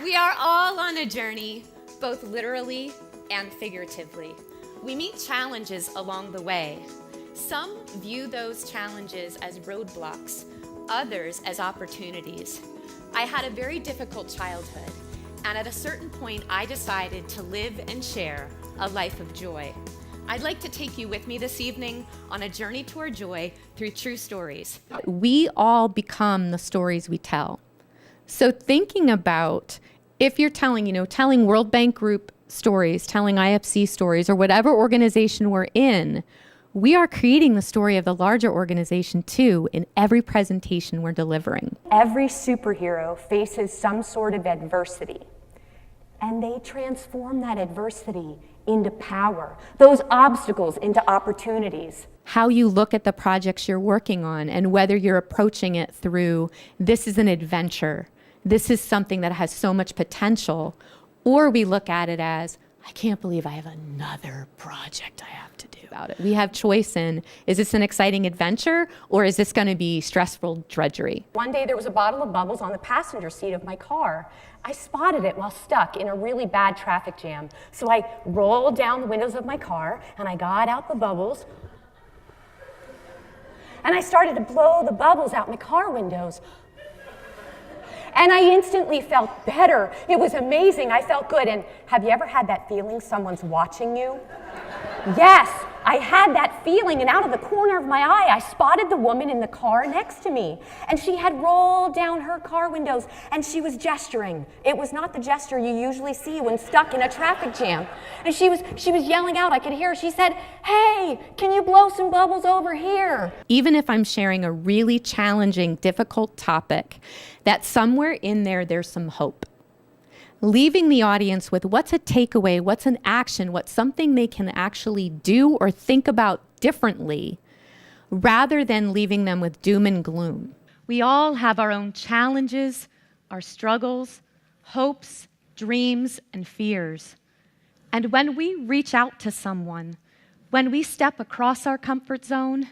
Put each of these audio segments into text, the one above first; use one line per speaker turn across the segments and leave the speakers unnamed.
We are all on a journey, both literally and figuratively. We meet challenges along the way. Some view those challenges as roadblocks, others as opportunities. I had a very difficult childhood, and at a certain point, I decided to live and share a life of joy. I'd like to take you with me this evening on a journey toward joy through true stories.
We all become the stories we tell. So thinking about if you're telling World Bank Group stories, telling IFC stories, or whatever organization we're in, we are creating the story of the larger organization too in every presentation we're delivering.
Every superhero faces some sort of adversity, and they transform that adversity into power, those obstacles into opportunities.
How you look at the projects you're working on and whether you're approaching it through, this is an adventure, this is something that has so much potential, or we look at it as, I can't believe I have another project I have to do about it. We have choice in, is this an exciting adventure or is this going to be stressful drudgery?
One day there was a bottle of bubbles on the passenger seat of my car. I spotted it while stuck in a really bad traffic jam. So I rolled down the windows of my car and I got out the bubbles and I started to blow the bubbles out my car windows. And I instantly felt better. It was amazing. I felt good. And have you ever had that feeling someone's watching you? Yes, I had that feeling, and out of the corner of my eye, I spotted the woman in the car next to me. And she had rolled down her car windows, and she was gesturing. It was not the gesture you usually see when stuck in a traffic jam. And she was yelling out. I could hear her. She said, "Hey, can you blow some bubbles over here?"
Even if I'm sharing a really challenging, difficult topic, that somewhere in there, there's some hope. Leaving the audience with what's a takeaway, what's an action, what's something they can actually do or think about differently, rather than leaving them with doom and gloom. We all have our own challenges, our struggles, hopes, dreams, and fears. And when we reach out to someone, when we step across our comfort zone,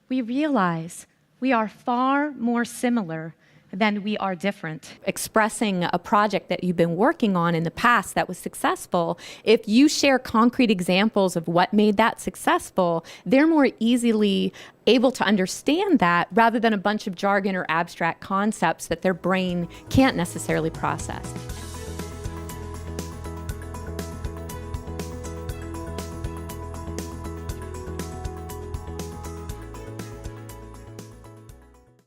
we realize we are far more similar than we are different. Expressing a project that you've been working on in the past that was successful, if you share concrete examples of what made that successful, they're more easily able to understand that rather than a bunch of jargon or abstract concepts that their brain can't necessarily process.